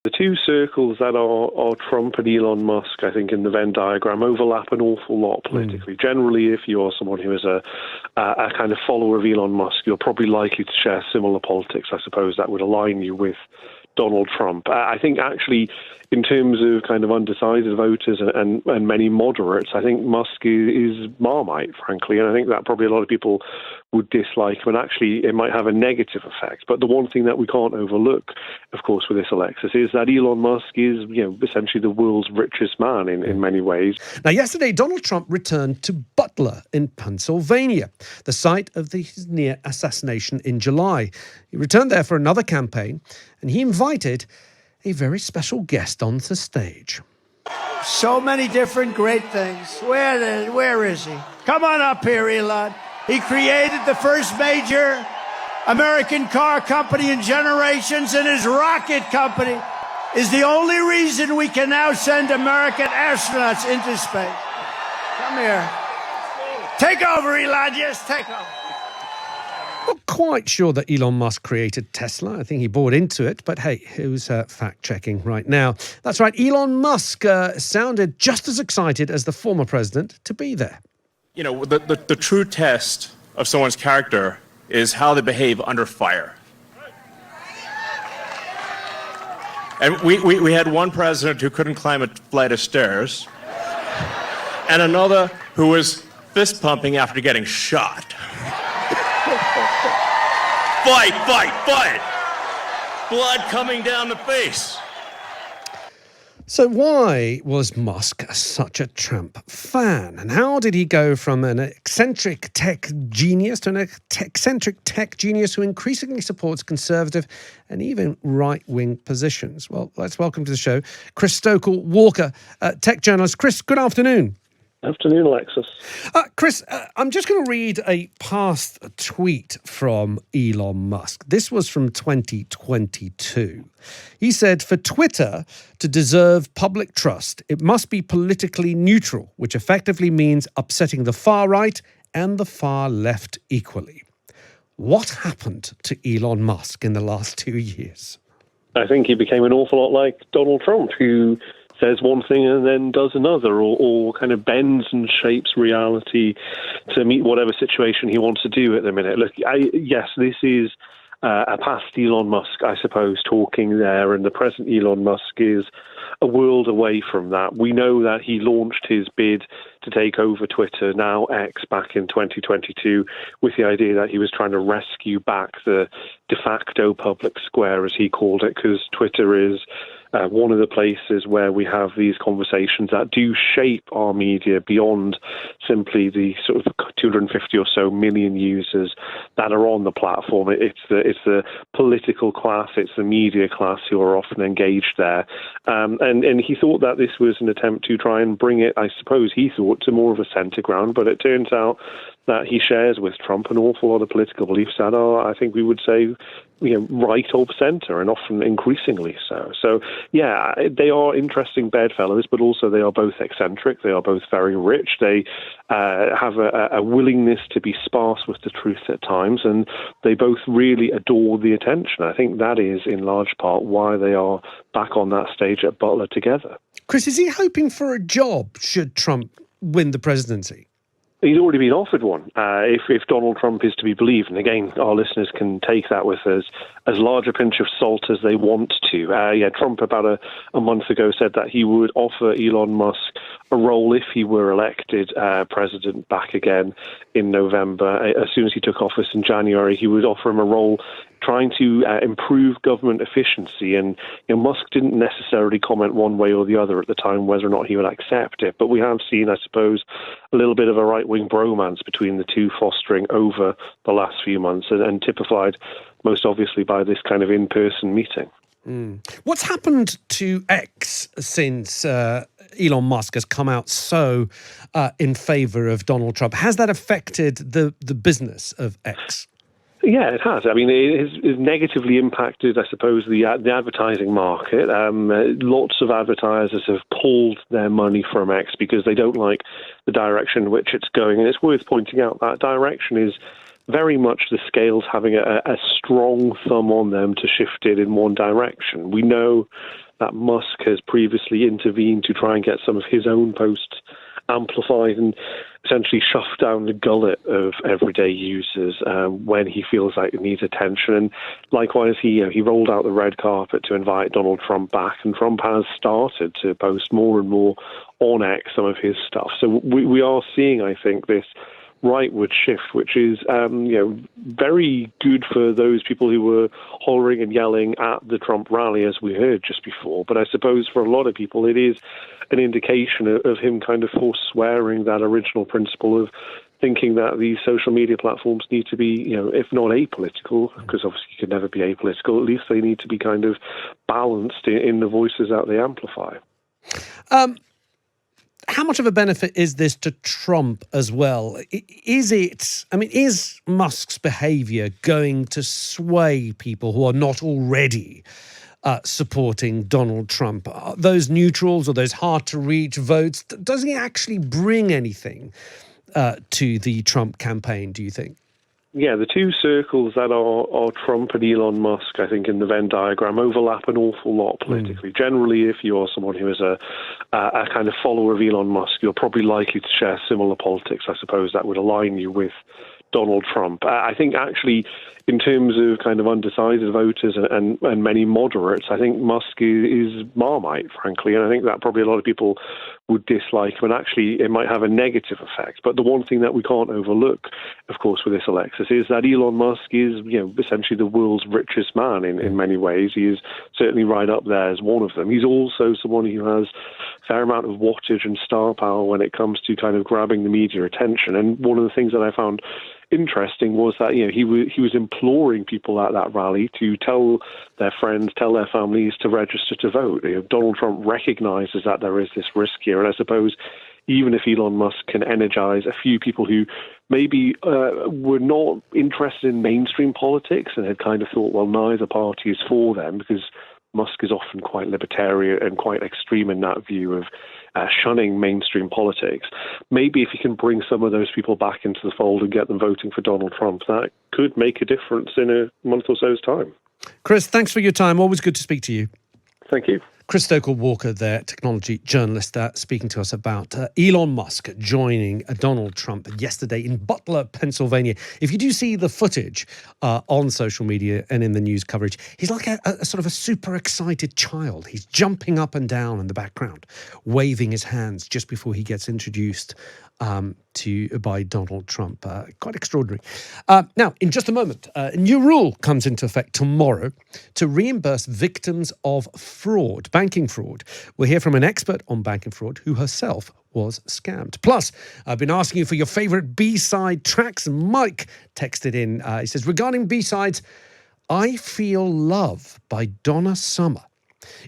The two circles that are Trump and Elon Musk, I think, in the Venn diagram overlap an awful lot politically. Generally, if you're someone who is a kind of follower of Elon Musk, you're probably likely to share similar politics. I suppose that would align you with Donald Trump. I think actually, in terms of kind of undecided voters and many moderates, I think Musk is Marmite, frankly, and I think that probably a lot of people would dislike, but actually it might have a negative effect. But the one thing that we can't overlook, of course, with this, Alexis, is that Elon Musk is, essentially the world's richest man in many ways. Now, yesterday, Donald Trump returned to Butler in Pennsylvania, the site of his near assassination in July. He returned there for another campaign, and he invited a very special guest on the stage. So many different great things. Where is he? Come on up here, Elon. He created the first major American car company in generations, and his rocket company is the only reason we can now send American astronauts into space. Come here. Take over, Elon. Yes, take over. Not quite sure that Elon Musk created Tesla. I think he bought into it. But hey, who's fact-checking right now? That's right. Elon Musk sounded just as excited as the former president to be there. You know, the true test of someone's character is how they behave under fire. And we had one president who couldn't climb a flight of stairs, and another who was fist pumping after getting shot. Fight, fight, fight! Blood coming down the face. So why was Musk such a Trump fan? And how did he go from an eccentric tech genius to an eccentric tech genius who increasingly supports conservative and even right-wing positions? Well, let's welcome to the show Chris Stokel-Walker, tech journalist. Chris, good afternoon. Afternoon, Alexis. Chris, I'm just going to read a past tweet from Elon Musk. This was from 2022. He said, for Twitter to deserve public trust, it must be politically neutral, which effectively means upsetting the far right and the far left equally. What happened to Elon Musk in the last 2 years? I think he became an awful lot like Donald Trump, who says one thing and then does another, or kind of bends and shapes reality to meet whatever situation he wants to do at the minute. Look, yes, this is a past Elon Musk, I suppose, talking there, and the present Elon Musk is a world away from that. We know that he launched his bid to take over Twitter, now X, back in 2022, with the idea that he was trying to rescue back the de facto public square, as he called it, because Twitter is one of the places where we have these conversations that do shape our media beyond simply the sort of 250 or so million users that are on the platform. It's the political class, it's the media class who are often engaged there. And he thought that this was an attempt to try and bring it, I suppose he thought, to more of a centre ground, but it turns out that he shares with Trump an awful lot of political beliefs that are, I think we would say, right of centre, and often increasingly so. So, yeah, they are interesting bedfellows, but also they are both eccentric. They are both very rich. They have a willingness to be sparse with the truth at times, and they both really adore the attention. I think that is, in large part, why they are back on that stage at Butler together. Chris, is he hoping for a job should Trump win the presidency? He's already been offered one, if Donald Trump is to be believed. And again, our listeners can take that with as large a pinch of salt as they want to. Trump about a month ago said that he would offer Elon Musk a role if he were elected president back again in November. As soon as he took office in January, he would offer him a role trying to improve government efficiency. And Musk didn't necessarily comment one way or the other at the time whether or not he would accept it. But we have seen, I suppose, a little bit of a right-wing bromance between the two fostering over the last few months, and typified most obviously by this kind of in-person meeting. What's happened to X since Elon Musk has come out so in favour of Donald Trump? Has that affected the business of X? Yeah, it has. I mean, it has negatively impacted, I suppose, the advertising market. Lots of advertisers have pulled their money from X because they don't like the direction in which it's going. And it's worth pointing out that direction is very much the scales having a strong thumb on them to shift it in one direction. We know that Musk has previously intervened to try and get some of his own posts amplified and essentially shoved down the gullet of everyday users when he feels like it needs attention. And likewise, he rolled out the red carpet to invite Donald Trump back, and Trump has started to post more and more on X some of his stuff. So we are seeing, I think, this rightward shift, which is very good for those people who were hollering and yelling at the Trump rally, as we heard just before. But I suppose for a lot of people, it is an indication of him kind of forswearing that original principle of thinking that these social media platforms need to be, if not apolitical, because obviously you can never be apolitical, at least they need to be kind of balanced in the voices that they amplify. How much of a benefit is this to Trump as well? Is Musk's behavior going to sway people who are not already supporting Donald Trump? Those neutrals or those hard-to-reach votes, does he actually bring anything to the Trump campaign, do you think? Yeah, the two circles that are Trump and Elon Musk, I think, in the Venn diagram overlap an awful lot politically. Generally, if you're someone who is a kind of follower of Elon Musk, you're probably likely to share similar politics. I suppose that would align you with Donald Trump. I think actually, in terms of kind of undecided voters and many moderates, I think Musk is Marmite, frankly, and I think that probably a lot of people would dislike him, and actually it might have a negative effect. But the one thing that we can't overlook, of course, with this, Alexis, is that Elon Musk is, essentially the world's richest man in many ways. He is certainly right up there as one of them. He's also someone who has a fair amount of wattage and star power when it comes to kind of grabbing the media attention. And one of the things that I found interesting was that he was imploring people at that rally to tell their friends, tell their families to register to vote. Donald Trump recognizes that there is this risk here, and I suppose even if Elon Musk can energize a few people who maybe were not interested in mainstream politics and had kind of thought, well, neither party is for them, because Musk is often quite libertarian and quite extreme in that view of shunning mainstream politics. Maybe if you can bring some of those people back into the fold and get them voting for Donald Trump, that could make a difference in a month or so's time. Chris, thanks for your time. Always good to speak to you. Thank you. Chris Stokel-Walker there, technology journalist, speaking to us about Elon Musk joining Donald Trump yesterday in Butler, Pennsylvania. If you do see the footage on social media and in the news coverage, he's like a sort of a super excited child. He's jumping up and down in the background, waving his hands just before he gets introduced by Donald Trump. Quite extraordinary. Now, in just a moment, a new rule comes into effect tomorrow to reimburse victims of fraud, banking fraud. We'll hear from an expert on banking fraud who herself was scammed. Plus, I've been asking you for your favorite B-side tracks. Mike texted in. He says, regarding B-sides, I Feel Love by Donna Summer.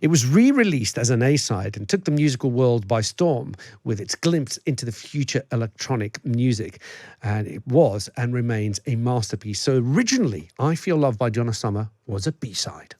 It was re-released as an A-side and took the musical world by storm with its glimpse into the future electronic music. And it was and remains a masterpiece. So originally, I Feel Love by Donna Summer was a B-side.